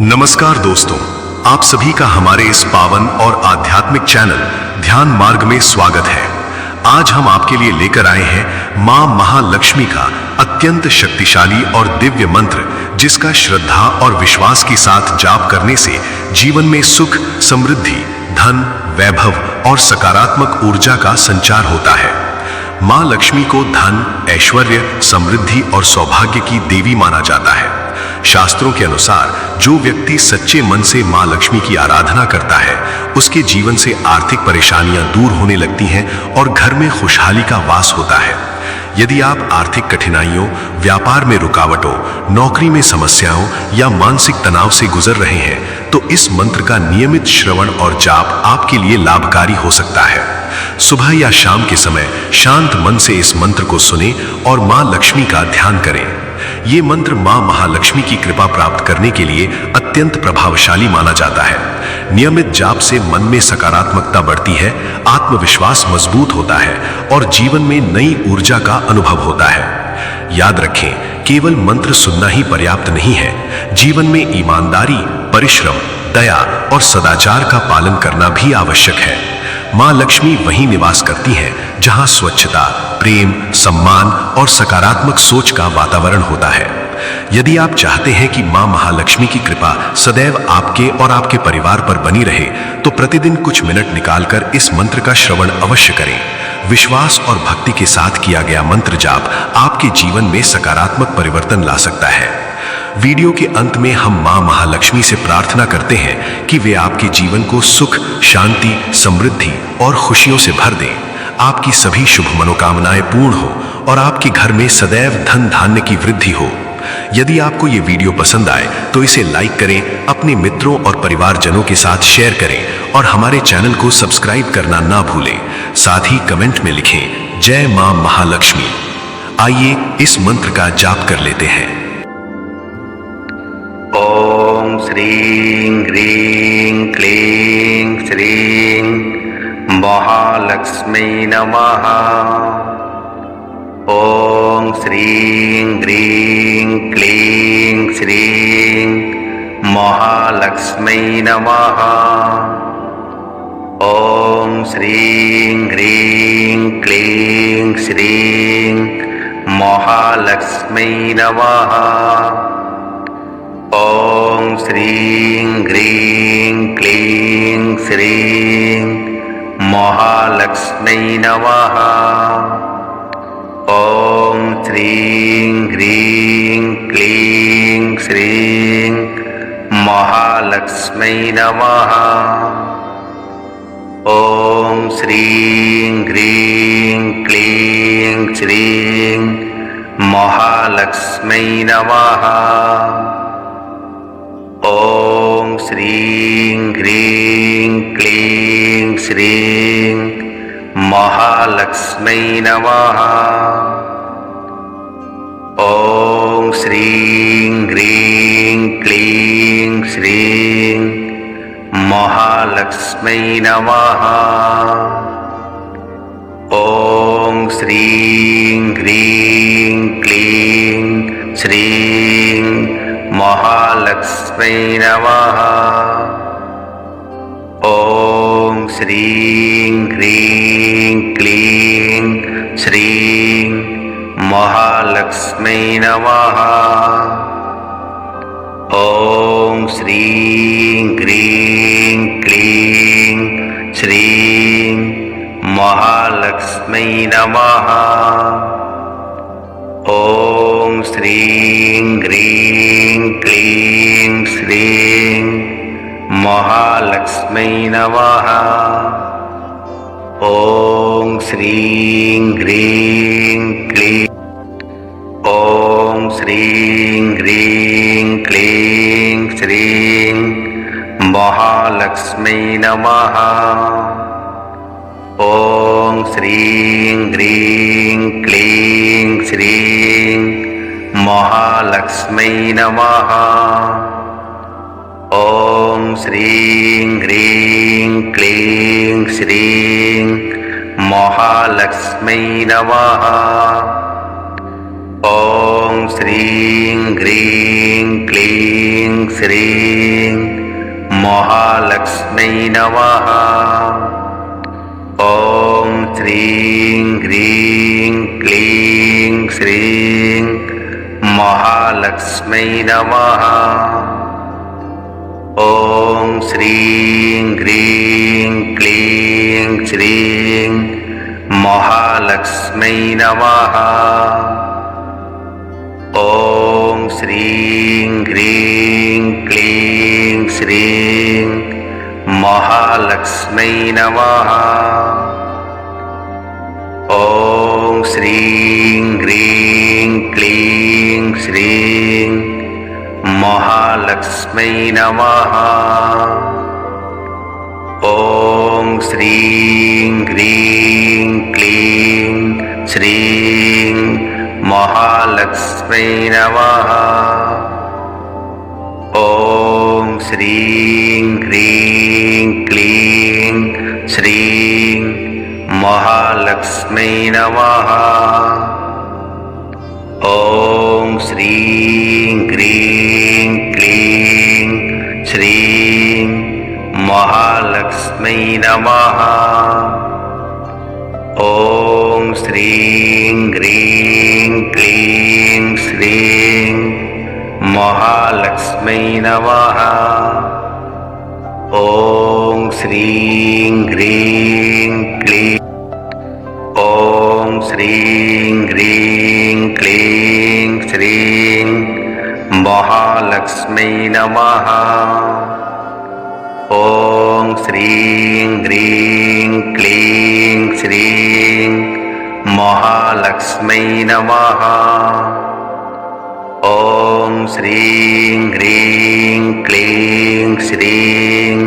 नमस्कार दोस्तों, आप सभी का हमारे इस पावन और आध्यात्मिक चैनल ध्यान मार्ग में स्वागत है। आज हम आपके लिए लेकर आए हैं मां महालक्ष्मी का अत्यंत शक्तिशाली और दिव्य मंत्र, जिसका श्रद्धा और विश्वास के साथ जाप करने से जीवन में सुख, समृद्धि, धन, वैभव और सकारात्मक ऊर्जा का संचार होता है। मां लक्ष्मी को धन, ऐश्वर्य, समृद्धि और सौभाग्य की देवी माना जाता है। शास्त्रों के अनुसार जो व्यक्ति सच्चे मन से मां लक्ष्मी की आराधना करता है, उसके जीवन से आर्थिक परेशानियां दूर होने लगती हैं और घर में खुशहाली का वास होता है। यदि आप आर्थिक कठिनाइयों, व्यापार में रुकावटों, नौकरी में समस्याओं या मानसिक तनाव से गुजर रहे हैं, तो इस मंत्र का नियमित श्रवण और जाप आपके लिए लाभकारी हो सकता है। सुबह या शाम के समय शांत मन से इस मंत्र को सुने और मां लक्ष्मी का ध्यान करें। ये मंत्र मां महालक्ष्मी की कृपा प्राप्त करने के लिए अत्यंत प्रभावशाली माना जाता है। नियमित जाप से मन में सकारात्मकता बढ़ती है, आत्मविश्वास मजबूत होता है और जीवन में नई ऊर्जा का अनुभव होता है। याद रखें, केवल मंत्र सुनना ही पर्याप्त नहीं है। जीवन में ईमानदारी, परिश्रम, दया और सदाचार का पालन करना भी आवश्यक है। मां लक्ष्मी वहीं निवास करती हैं जहां स्वच्छता, प्रेम, सम्मान और सकारात्मक सोच का वातावरण होता है। यदि आप चाहते हैं कि मां महालक्ष्मी की कृपा सदैव आपके और आपके परिवार पर बनी रहे, तो प्रतिदिन कुछ मिनट निकालकर इस मंत्र का श्रवण अवश्य करें। विश्वास और भक्ति के साथ किया गया मंत्र जाप आपके जीवन में सकारात्मक परिवर्तन ला सकता है। वीडियो के अंत में हम मां महालक्ष्मी से प्रार्थना करते हैं कि वे आपके जीवन को सुख, शांति, समृद्धि और खुशियों से भर दें। आपकी सभी शुभ मनोकामनाएं पूर्ण हो और आपके घर में सदैव धन धान्य की वृद्धि हो। यदि आपको ये वीडियो पसंद आए तो इसे लाइक करें, अपने मित्रों और परिवारजनों के साथ शेयर करें और हमारे चैनल को सब्सक्राइब करना ना भूलें। साथ ही कमेंट में लिखें, जय मां महालक्ष्मी। आइए इस मंत्र का जाप कर लेते हैं। ओम श्रीं ह्रीं क्लीं श्रीं महालक्ष्मी नमः। ओम श्रीं ह्रीं क्लीं श्रीं महालक्ष्मी नमः। ओम श्रीं ह्रीं क्लीं श्रीं महालक्ष्मी नमः। ओम श्रीं ह्रीं क्लीं श्रीं महालक्ष्मी नमः। ओम श्रीं ह्रीं क्लीं श्रीं महालक्ष्मी नमः। ओम श्रीं ह्रीं क्लीं श्रीं महालक्ष्मी नमः। ओम श्रीं ह्रीं क्लीं श्रीं महालक्ष्मी नमः। ओम श्रीं ह्रीं क्लीं श्रीं महालक्ष्मी नमः। ओम श्रीं ह्रीं क्लीं श्रीं महालक्ष्मी नमः। ओम श्रीं ह्रीं क्लीं श्रीं महालक्ष्मी नमः। ओम श्रीं ह्रीं क्लीं श्रीं महालक्ष्मी नमः। ओम श्रीं ह्रीं क्लीं श्रीं महालक्ष्मी नमः। ओम श्रीं ह्रीं क्लीं ओम श्रीं ह्रीं क्लीं श्रीं महालक्ष्मी नमः। ओम श्रीं ह्रीं क्लीं श्रीं महालक्ष्मी नमः। ओम श्रीं ह्रीं क्लीं श्रीं महालक्ष्मी नमः। ओम श्रीं ह्रीं क्लीं श्रीं महालक्ष्म्यै नमः। ॐ श्रीं ह्रीं क्लीं श्रीं महालक्ष्म्यै नमः। ॐ श्रीं ह्रीं क्लीं श्रीं महालक्ष्म्यै नमः। ॐ श्रीं ह्रीं क्लीं श्रीं महालक्ष्म्यै नमः। ॐ श्रीं ह्रीं क्लीं श्रीं महालक्ष्म्यै नमः। ॐ श्रीं ह्रीं क्लीं श्रीं महालक्ष्म्यै नमः। ॐ श्रीं ह्रीं क्लीं श्रीं महालक्ष्म्यै नमः। ॐ श्रीं ह्रीं क्लीं श्रीं महालक्ष्म्यै नमः। ॐ श्रीं ह्रीं क्लीं श्रीं महालक्ष्म्यै नमः। ॐ श्रीं ह्रीं क्लीं ॐ श्रीं ह्रीं क्लीं श्रीं महालक्ष्म्यै नमः। ॐ श्रीं ह्रीं क्लीं श्रीं महालक्ष्म्यै नमः। ॐ श्रीं ह्रीं क्लीं श्रीं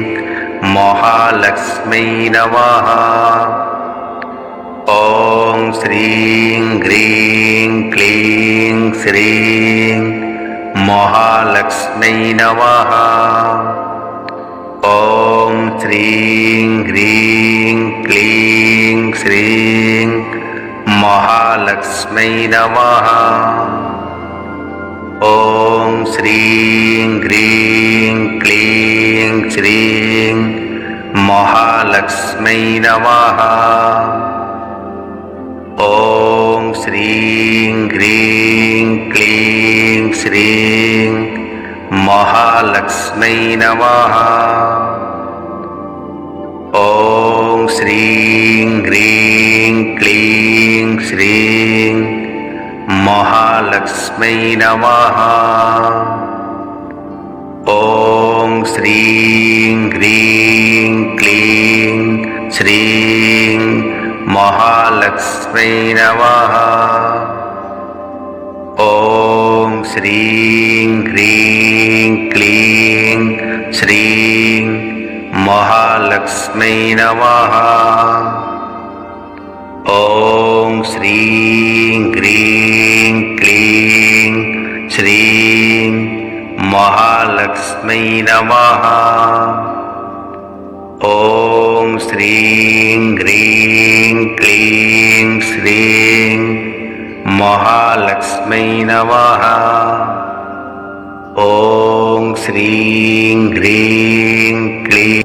महालक्ष्म्यै नमः। ॐ श्रीं ह्रीं क्लीं श्रीं महालक्ष्म्यै नमः। ॐ श्रीं ह्रीं क्लीं श्रीं महालक्ष्म्यै नमः। ॐ श्रीं ह्रीं क्लीं श्रीं महालक्ष्म्यै नमः। ॐ श्रीं ह्रीं क्लीं श्रीं महालक्ष्म्यै नमः। ॐ श्रीं ह्रीं क्लीं श्रीं महालक्ष्म्यै नमः। ॐ श्रीं ह्रीं क्लीं श्रीं महालक्ष्म्यै नमः। ॐ श्रीं ह्रीं क्लीं श्रीं महालक्ष्म्यै नमः। ॐ श्रीं ह्रीं क्लीं श्रीं महालक्ष्म्यै नमः। ॐ श्रीं ह्रीं क्लीं श्रीं महालक्ष्म्यै नमः। ॐ श्रीं ह्रीं क्लीं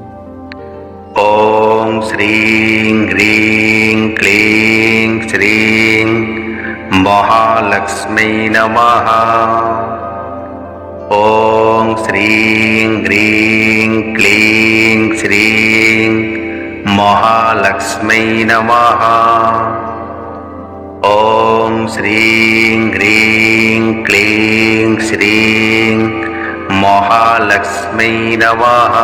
ॐ श्रीं ह्रीं क्लीं श्रीं महालक्ष्म्यै नमः। ॐ श्रीं ह्रीं क्लीं श्रीं महालक्ष्म्यै नमः। ॐ श्रीं ह्रीं क्लीं श्रीं महालक्ष्म्यै नमः।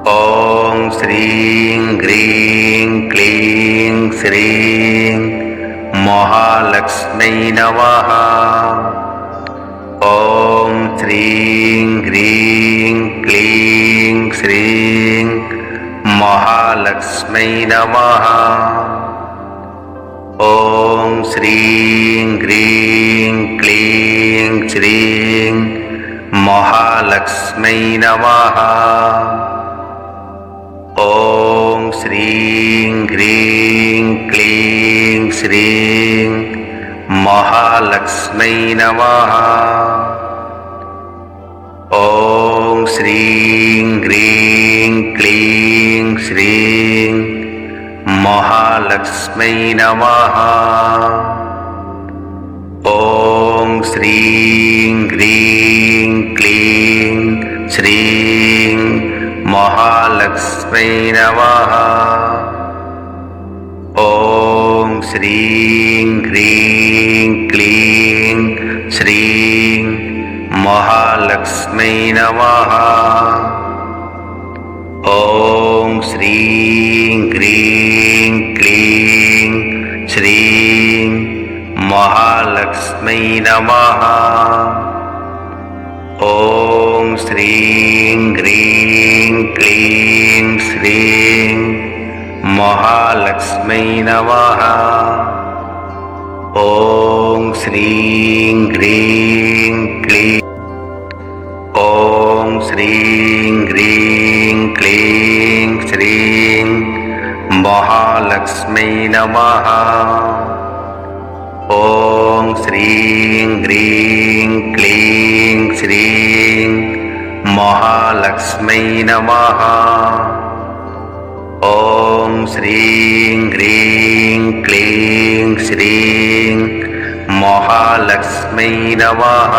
ॐ श्रीं ह्रीं क्लीं श्रीं महालक्ष्म्यै नमः। ॐ श्रीं ह्रीं क्लीं श्रीं महालक्ष्म्यै नमः। ॐ श्रीं ह्रीं क्लीं श्रीं महालक्ष्म्यै नमः। ॐ श्रीं ह्रीं क्लीं श्रीं महालक्ष्मै नमः। ॐ श्रीं ह्रीं क्लीं श्रीं महालक्ष्मै नमः। ॐ श्रीं ह्रीं क्लीं श्रीं महालक्ष्मै नमः। ॐ श्रीं ह्रीं क्लीं श्रीं महालक्ष्मै नमः। ॐ श्रीं ह्रीं क्लीं श्रीं महालक्ष्मै नमः। ॐ श्रीं ह्रीं क्लीं श्रीं महालक्ष्मै नमः। ॐ श्रीं ह्रीं क्लीं ॐ श्रीं ह्रीं क्लीं श्रीं महालक्ष्मै नमः। ॐ श्रीं ह्रीं क्लीं श्रीं महालक्ष्मै नमः। ॐ श्रीं ह्रीं क्लीं श्रीं महालक्ष्मै नमः।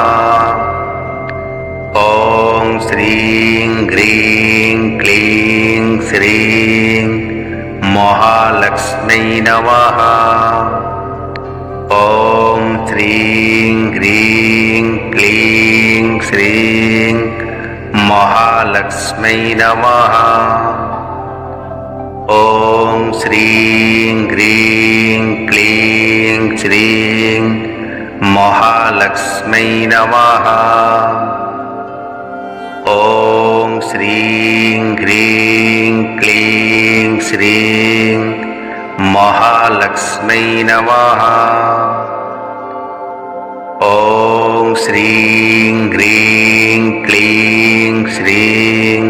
ॐ श्रीं ह्रीं क्लीं श्रीं महालक्ष्मै नमः। ॐ श्रीं ह्रीं क्लीं श्रीं महालक्ष्मै नमः। ॐ श्रीं ह्रीं क्लीं श्रीं महालक्ष्मै नमः। ॐ श्रीं ह्रीं क्लीं श्रीं महालक्ष्मै नमः। ॐ श्रीं ह्रीं क्लीं श्रीं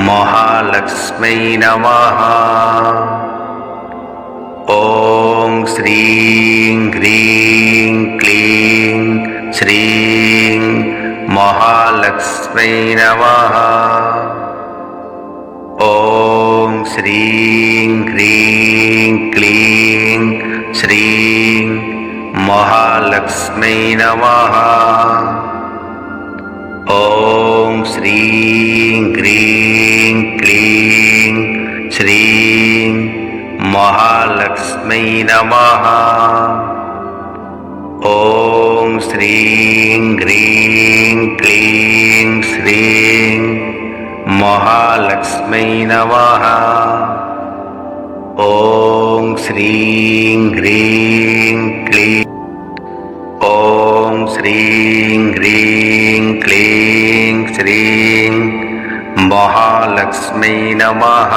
महालक्ष्मै नमः। ॐ श्रीं ह्रीं क्लीं श्रीं महालक्ष्मै नमः। ॐ श्रीं ह्रीं क्लीं श्रीं महालक्ष्मै नमः। ॐ श्रीं ह्रीं क्लीं श्रीं महालक्ष्मै नमः। ॐ श्रीं ह्रीं क्लीं श्रीं महालक्ष्मै नमः। ॐ श्रीं ह्रीं क्लीं ॐ श्रीं ह्रीं क्लीं श्रीं महालक्ष्मै नमः।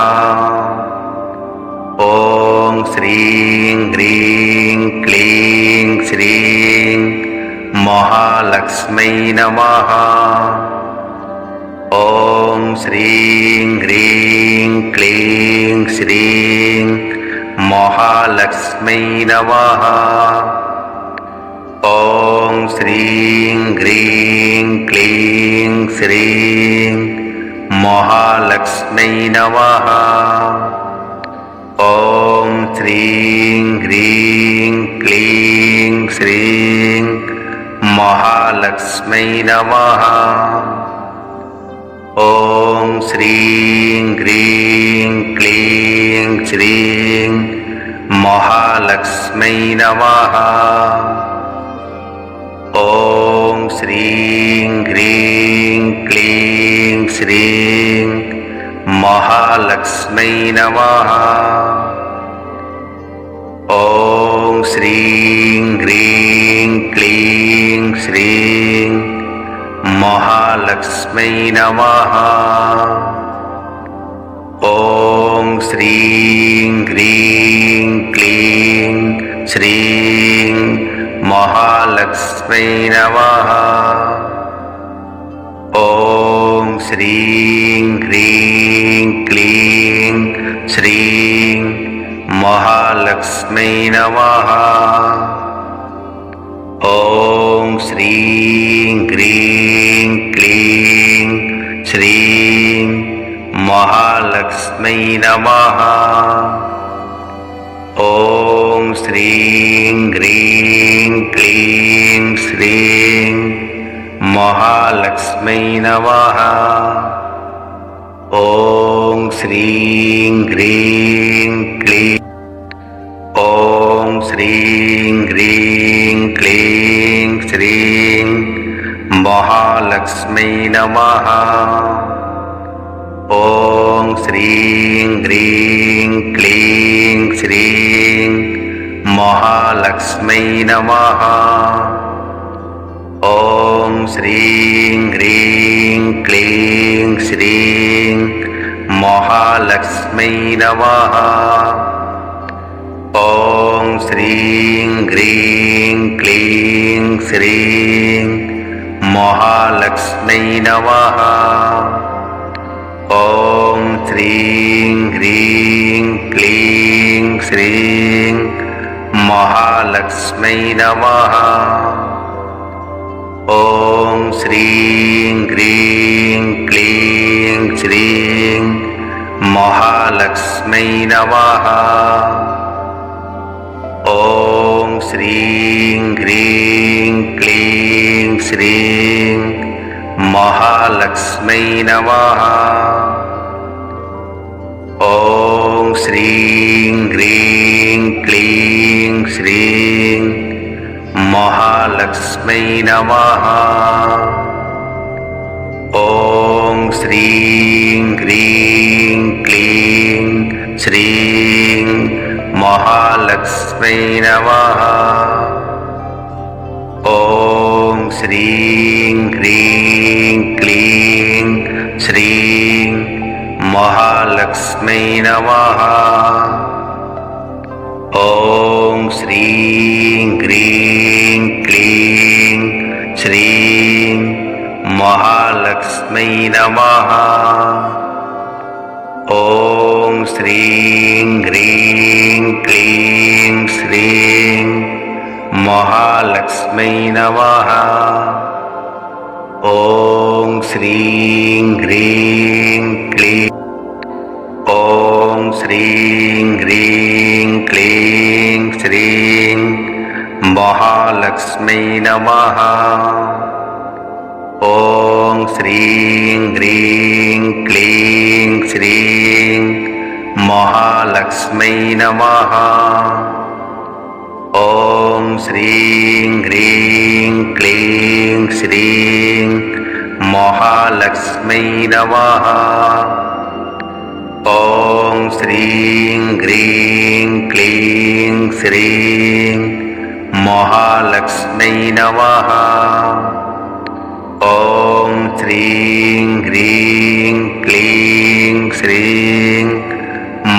ॐ श्रीं ह्रीं क्लीं श्रीं महालक्ष्मै नमः। ॐ श्रीं ह्रीं क्लीं श्रीं महालक्ष्मै नमः। ॐ श्रीं ह्रीं क्लीं श्रीं महालक्ष्मै नमः। ॐ श्रीं ह्रीं क्लीं श्रीं महालक्ष्मै नमः। ॐ श्रीं ह्रीं क्लीं श्रीं महालक्ष्मै नमः। ॐ श्रीं ह्रीं क्लीं श्रीं महालक्ष्मै नमः। ॐ श्रीं ह्रीं क्लीं श्रीं महालक्ष्मै नमः। ॐ श्रीं ह्रीं क्लीं श्रीं महालक्ष्मै नमः। ॐ श्रीं ह्रीं क्लीं श्रीं महालक्ष्मै नमः। ॐ श्रीं ह्रीं क्लीं श्रीं महालक्ष्मै नमः। ॐ श्रीं ह्रीं क्लीं श्रीं महालक्ष्मै नमः। ॐ श्रीं ह्रीं क्लीं ॐ श्रीं ह्रीं क्लीं श्रीं महालक्ष्मै नमः। ॐ श्रीं ह्रीं क्लीं श्रीं महालक्ष्मै नमः। ॐ श्रीं ह्रीं क्लीं श्रीं महालक्ष्मै नमः। ॐ श्रीं ह्रीं क्लीं श्रीं महालक्ष्मै नमः। ॐ श्रीं ह्रीं क्लीं श्रीं महालक्ष्मै नमः। ॐ श्रीं ह्रीं क्लीं श्रीं महालक्ष्मै नमः। ॐ श्रीं ह्रीं क्लीं श्रीं महालक्ष्मै नमः। ॐ श्रीं ह्रीं क्लीं श्रीं महालक्ष्मै नमः। ॐ श्रीं ह्रीं क्लीं श्रीं महालक्ष्मै नमः। ॐ श्रीं ह्रीं क्लीं श्रीं महालक्ष्मै नमः। ॐ श्रीं ह्रीं क्लीं श्रीं महालक्ष्मै नमः। ॐ श्रीं ह्रीं क्लीं श्रीं महालक्ष्मै नमः। ॐ श्रीं ह्रीं क्लीं ॐ श्रीं ह्रीं क्लीं श्रीं महालक्ष्मै नमः। ॐ श्रीं ह्रीं क्लीं श्रीं महालक्ष्मै नमः। ॐ श्रीं ह्रीं क्लीं श्रीं महालक्ष्मै नमः। ॐ श्रीं ह्रीं क्लीं श्रीं महालक्ष्मै नमः। ॐ श्रीं ह्रीं क्लीं श्रीं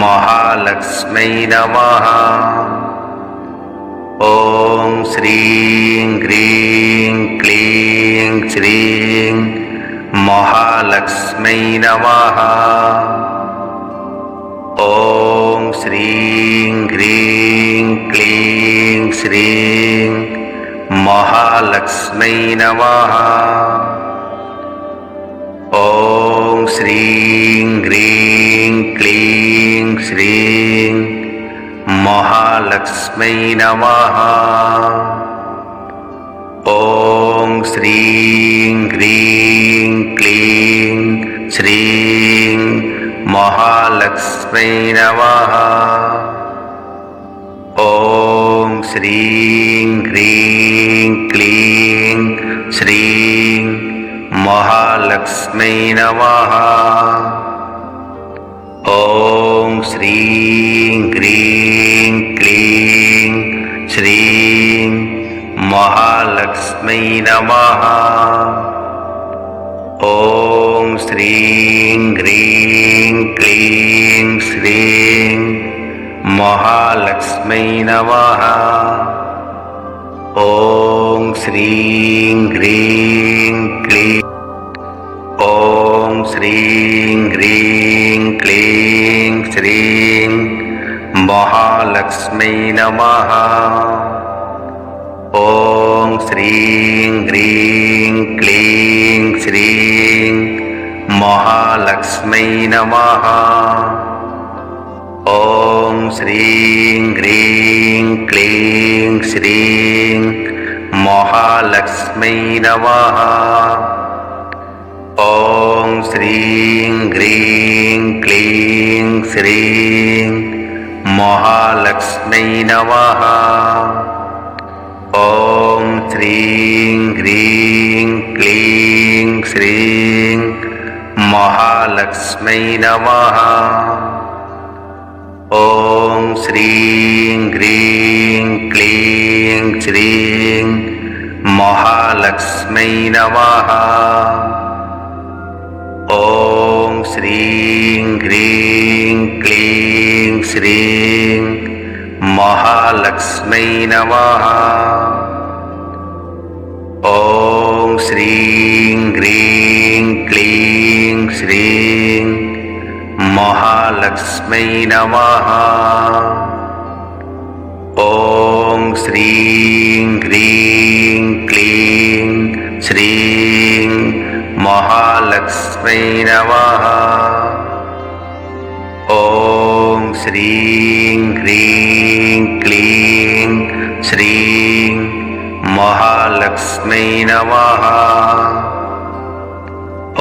महालक्ष्मै नमः। ॐ श्रीं ह्रीं क्लीं श्रीं महालक्ष्मै नमः। ॐ श्रीं ह्रीं क्लीं श्रीं महालक्ष्मै नमः। ॐ श्रीं ह्रीं क्लीं श्रीं महालक्ष्मै नमः। ॐ श्रीं ह्रीं क्लीं श्रीं महालक्ष्मै नमः। ॐ श्रीं ह्रीं क्लीं श्रीं महालक्ष्मै नमः। ॐ श्रीं ह्रीं क्लीं श्रीं महालक्ष्मै नमः। ॐ श्रीं ह्रीं क्लीं श्रीं महालक्ष्मै नमः। ॐ श्रीं ह्रीं क्लीं ॐ श्रीं ह्रीं क्लीं श्रीं महालक्ष्मै नमः। ॐ श्रीं ह्रीं क्लीं श्रीं महालक्ष्मै नमः। ॐ श्रीं ह्रीं क्लीं श्रीं महालक्ष्मै नमः। ॐ श्रीं ह्रीं क्लीं श्रीं महालक्ष्मै नमः। ॐ श्रीं ह्रीं क्लीं श्रीं महालक्ष्मै नमः। ॐ श्रीं ह्रीं क्लीं श्रीं महालक्ष्मै नमः। ॐ श्रीं ह्रीं क्लीं श्रीं महालक्ष्मै नमः। ॐ श्रीं ह्रीं क्लीं श्रीं महालक्ष्मै नमः। ॐ श्रीं ह्रीं क्लीं श्रीं महालक्ष्मै नमः। ॐ श्रीं ह्रीं क्लीं श्रीं महालक्ष्मै नमः।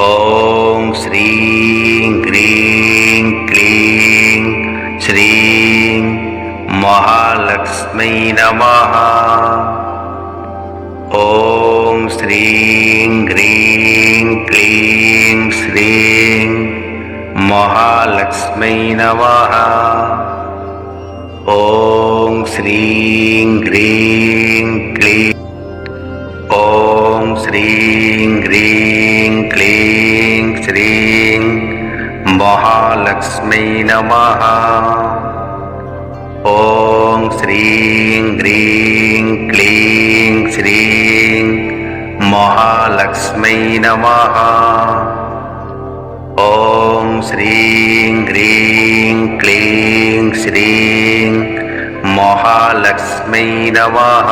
ॐ श्रीं ह्रीं क्लीं श्रीं महालक्ष्मै नमः। ॐ श्रीं ह्रीं क्लीं श्रीं महालक्ष्मै नमः। ॐ श्रीं ह्रीं क्लीं ॐ श्रीं ह्रीं क्लीं श्रीं महालक्ष्मै नमः। ॐ श्रीं ह्रीं क्लीं श्रीं महालक्ष्मै नमः। ॐ श्रीं ह्रीं क्लीं श्रीं महालक्ष्मै नमः।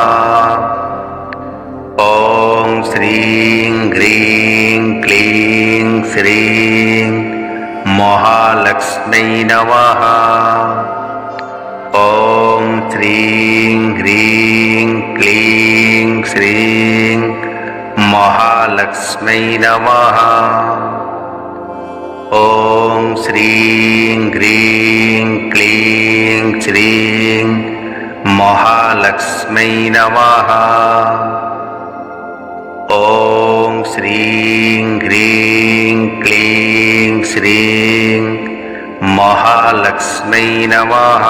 ॐ श्रीं ह्रीं क्लीं श्रीं महालक्ष्मै नमः। ॐ श्रीं ह्रीं क्लीं श्रीं महालक्ष्मै नमः। ॐ श्रीं ह्रीं क्लीं श्रीं महालक्ष्मै नमः। ॐ श्रीं ह्रीं क्लीं श्रीं महालक्ष्मै नमः।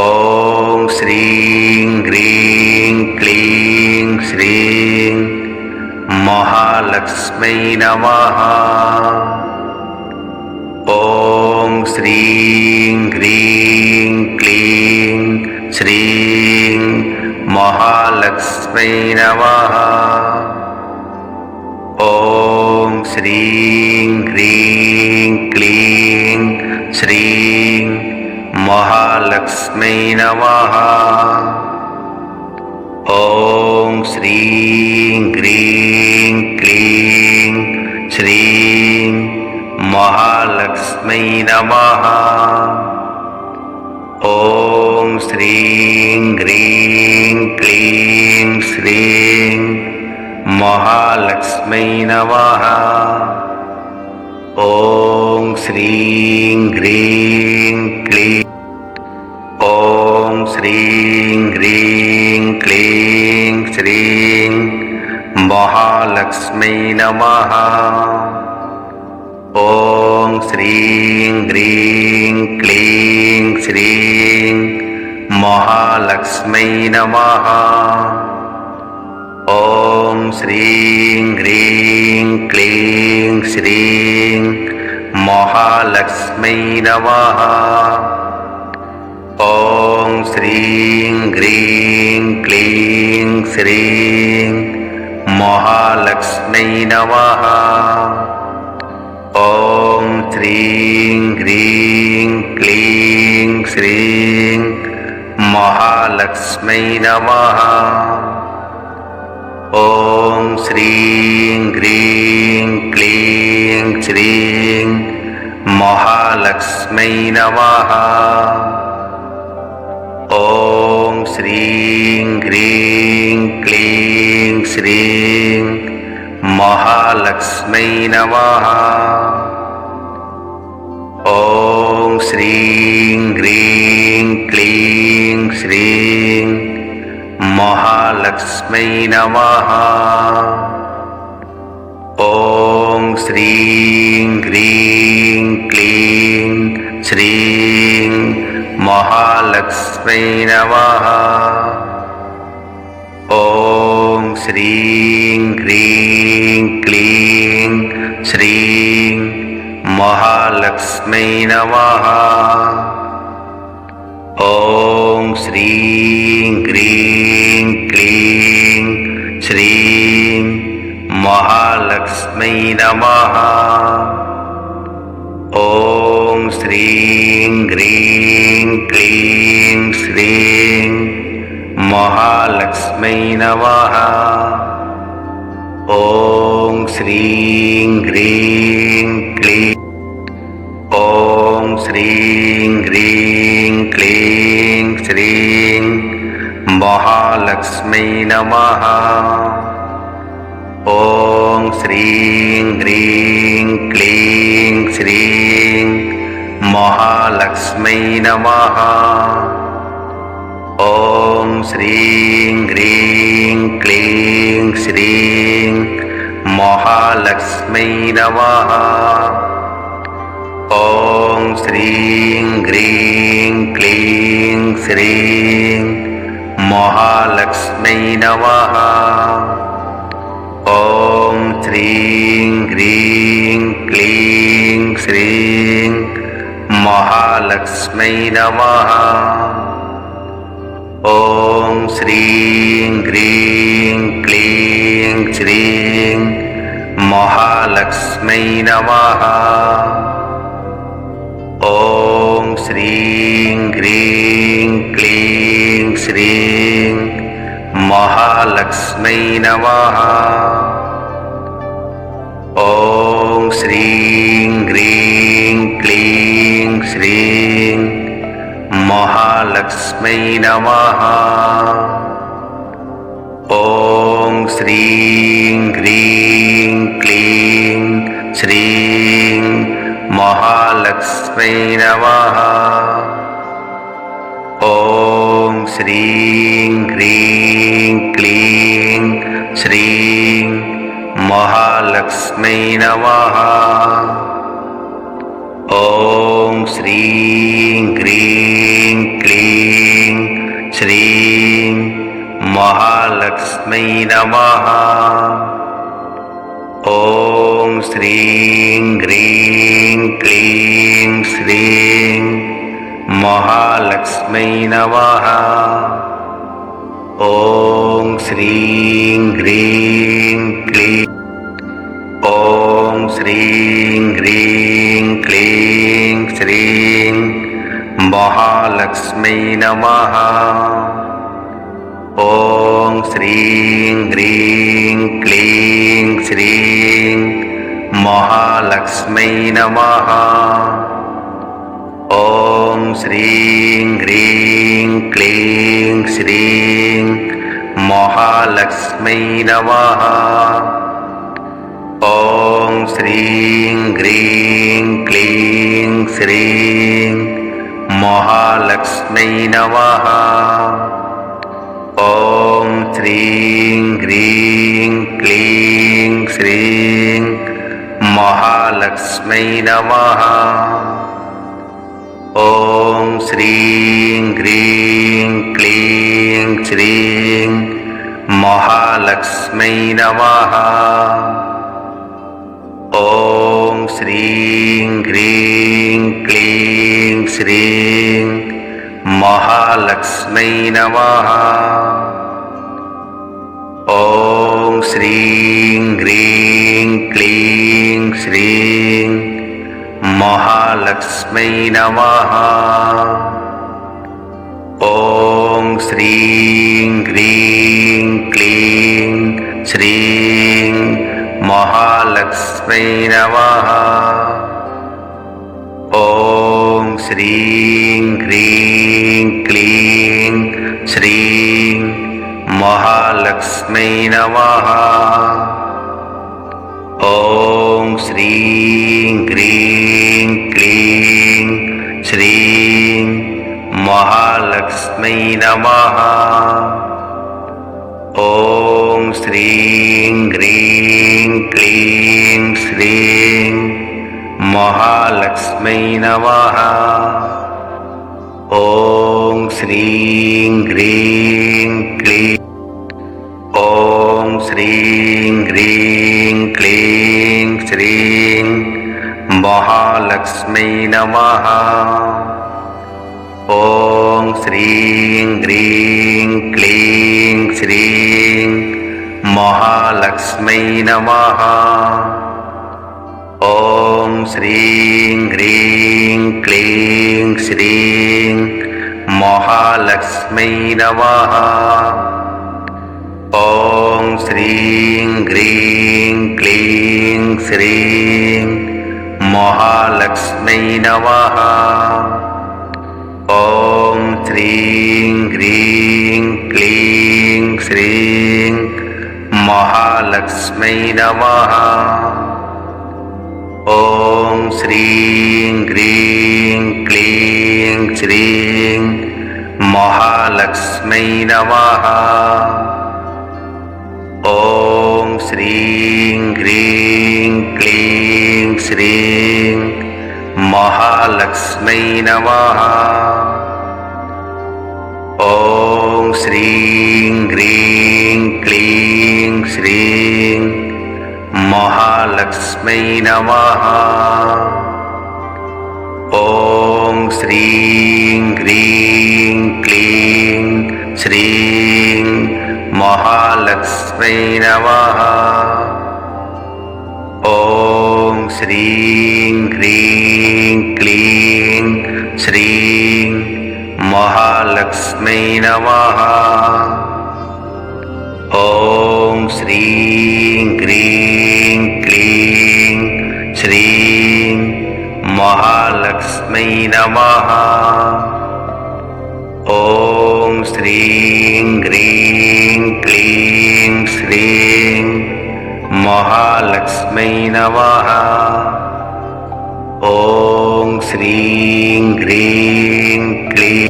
ॐ श्रीं ह्रीं क्लीं श्रीं महालक्ष्मै नमः। ॐ श्रीं ह्रीं क्लीं श्रीं महालक्ष्मै नमः। ॐ श्रीं ह्रीं क्लीं श्रीं महालक्ष्मै नमः। ॐ श्रीं ह्रीं क्लीं श्रीं महालक्ष्मै नमः। ॐ श्रीं ह्रीं क्लीं श्रीं महालक्ष्मै नमः। ॐ श्रीं ह्रीं क्लीं ॐ श्रीं ह्रीं क्लीं श्रीं महालक्ष्मै नमः। ॐ श्रीं ह्रीं क्लीं श्रीं महालक्ष्मै नमः। ॐ श्रीं ह्रीं क्लीं श्रीं महालक्ष्मै नमः। ॐ श्रीं ह्रीं क्लीं श्रीं महालक्ष्मै नमः। ॐ श्रीं ह्रीं क्लीं श्रीं महालक्ष्मै नमः। ॐ श्रीं ह्रीं क्लीं श्रीं महालक्ष्मै नमः। ॐ श्रीं ह्रीं क्लीं श्रीं महालक्ष्मै नमः। ॐ श्रीं ह्रीं क्लीं श्रीं महालक्ष्मै नमः। ॐ श्रीं ह्रीं क्लीं श्रीं महालक्ष्मै नमः। ॐ श्रीं ह्रीं क्लीं श्रीं महालक्ष्मै नमः। ॐ श्रीं ह्रीं क्लीं श्रीं महालक्ष्मै नमः। ॐ श्रीं ह्रीं क्लीं श्रीं महालक्ष्मै नमः। ॐ श्रीं ह्रीं क्लीं ॐ श्रीं ह्रीं क्लीं श्रीं महालक्ष्मै नमः। ॐ श्रीं ह्रीं क्लीं श्रीं महालक्ष्मै नमः। ॐ श्रीं ह्रीं क्लीं श्रीं महालक्ष्मै नमः। ॐ श्रीं ह्रीं क्लीं श्रीं महालक्ष्मै नमः। ॐ श्रीं ह्रीं क्लीं श्रीं महालक्ष्मै नमः। ॐ श्रीं ह्रीं क्लीं श्रीं महालक्ष्मै नमः। ॐ श्रीं ह्रीं क्लीं श्रीं महालक्ष्मै नमः। ॐ श्रीं ह्रीं क्लीं श्रीं महालक्ष्मै नमः। ॐ श्रीं ह्रीं क्लीं श्रीं महालक्ष्मै नमः। ॐ श्रीं ह्रीं क्लीं श्रीं महालक्ष्मै नमः। ॐ श्रीं ह्रीं क्लीं श्रीं महालक्ष्मै नमः। ॐ श्रीं ह्रीं क्लीं श्रीं महालक्ष्मै नमः। ॐ श्रीं ह्रीं क्लीं ॐ श्रीं ह्रीं क्लीं श्रीं महालक्ष्मै नमः। ॐ श्रीं ह्रीं क्लीं श्रीं महालक्ष्मै नमः। ॐ श्रीं ह्रीं क्लीं श्रीं महालक्ष्मै नमः। ॐ श्रीं ह्रीं क्लीं श्रीं महालक्ष्मै नमः। ॐ श्रीं ह्रीं क्लीं श्रीं महालक्ष्मै नमः। ॐ श्रीं ह्रीं क्लीं श्रीं महालक्ष्मै नमः। ॐ श्रीं ह्रीं क्लीं श्रीं महालक्ष्मै नमः। ॐ श्रीं ह्रीं क्लीं श्रीं महालक्ष्मै नमः। ॐ श्रीं ह्रीं क्लीं श्रीं महालक्ष्मी नमः। ॐ श्रीं ह्रीं क्लीं श्रीं महालक्ष्मी नमः। ॐ श्रीं ह्रीं क्लीं श्रीं महालक्ष्मी नमः। ॐ श्रीं ह्रीं क्लीं श्रीं महालक्ष्मी नमः। ॐ श्रीं ह्रीं क्लीं ॐ श्रीं ह्रीं क्लीं श्रीं महालक्ष्मी नमः। ॐ श्रीं ह्रीं क्लीं श्रीं महालक्ष्मी नमः। ॐ श्रीं ह्रीं क्लीं श्रीं महालक्ष्मी नमः। ॐ श्रीं ह्रीं क्लीं श्रीं महालक्ष्मी नमः। ॐ श्रीं ह्रीं क्लीं श्रीं महालक्ष्मी नमः। ॐ श्रीं ह्रीं क्लीं श्रीं महालक्ष्मी नमः। ॐ श्रीं ह्रीं क्लीं श्रीं महालक्ष्मी नमः। ॐ श्रीं ह्रीं क्लीं श्रीं महालक्ष्मी नमः। ॐ श्रीं ह्रीं क्लीं श्रीं महालक्ष्मी नमः। ॐ श्रीं ह्रीं क्लीं श्रीं महालक्ष्मी नमः। ॐ श्रीं ह्रीं क्लीं श्रीं महालक्ष्मी नमः। ॐ श्रीं ह्रीं क्लीं श्रीं महालक्ष्मी नमः। ॐ श्रीं ह्रीं क्लीं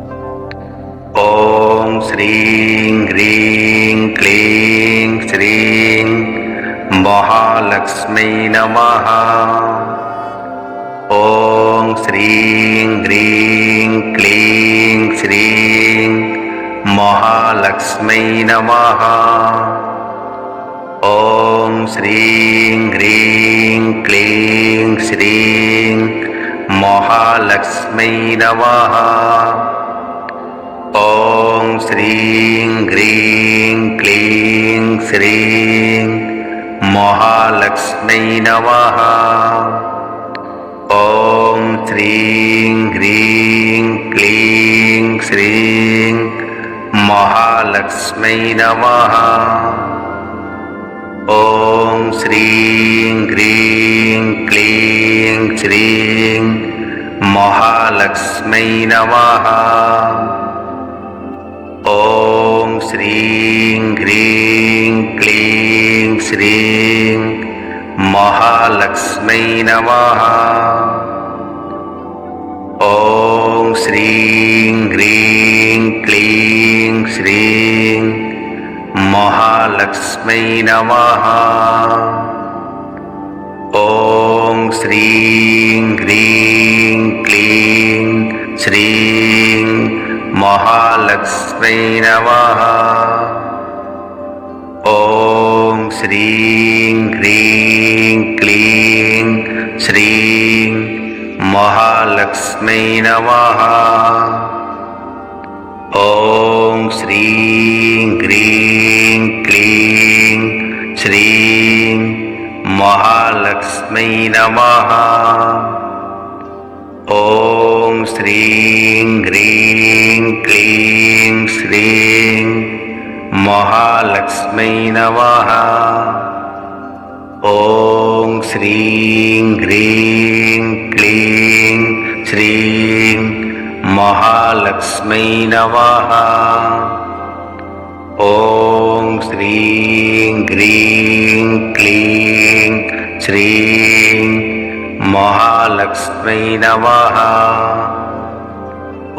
ॐ श्रीं ह्रीं क्लीं श्रीं महालक्ष्मी नमः। ॐ श्रीं ह्रीं क्लीं श्रीं महालक्ष्मी नमः। ॐ श्रीं ह्रीं क्लीं श्रीं महालक्ष्मी नमः। ॐ श्रीं ह्रीं क्लीं श्रीं महालक्ष्मी नमः। ॐ श्रीं ह्रीं क्लीं श्रीं महालक्ष्मी नमः। ॐ श्रीं ह्रीं क्लीं श्रीं महालक्ष्मी नमः। ॐ श्रीं ह्रीं क्लीं श्रीं महालक्ष्मी नमः। ॐ श्रीं ह्रीं क्लीं श्रीं महालक्ष्मी नमः। ॐ श्रीं ह्रीं क्लीं श्रीं महालक्ष्मी नमः। ॐ श्रीं ह्रीं क्लीं श्रीं महालक्ष्मी नमः। ॐ श्रीं ह्रीं क्लीं श्रीं महालक्ष्मी नमः। ॐ श्रीं ह्रीं क्लीं श्रीं महालक्ष्मै नमः। ॐ श्रीं ह्रीं क्लीं श्रीं महालक्ष्मै नमः। ॐ श्रीं ह्रीं क्लीं श्रीं महालक्ष्मै नमः।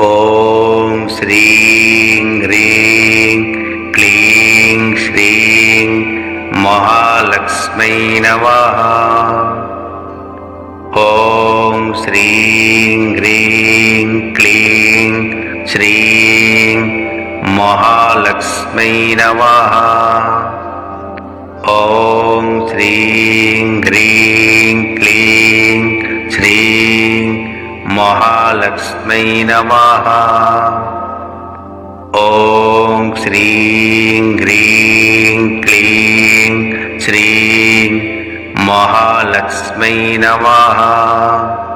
ॐ श्रीं ह्रीं क्लीं श्रीं महालक्ष्मै नमः। ॐ श्रीं ह्रीं क्लीं श्रीं महालक्ष्मै नमः। ॐ श्रीं ह्रीं क्लीं श्रीं महालक्ष्मै नमः। ॐ श्रीं ह्रीं क्लीं श्रीं महालक्ष्मै नमः।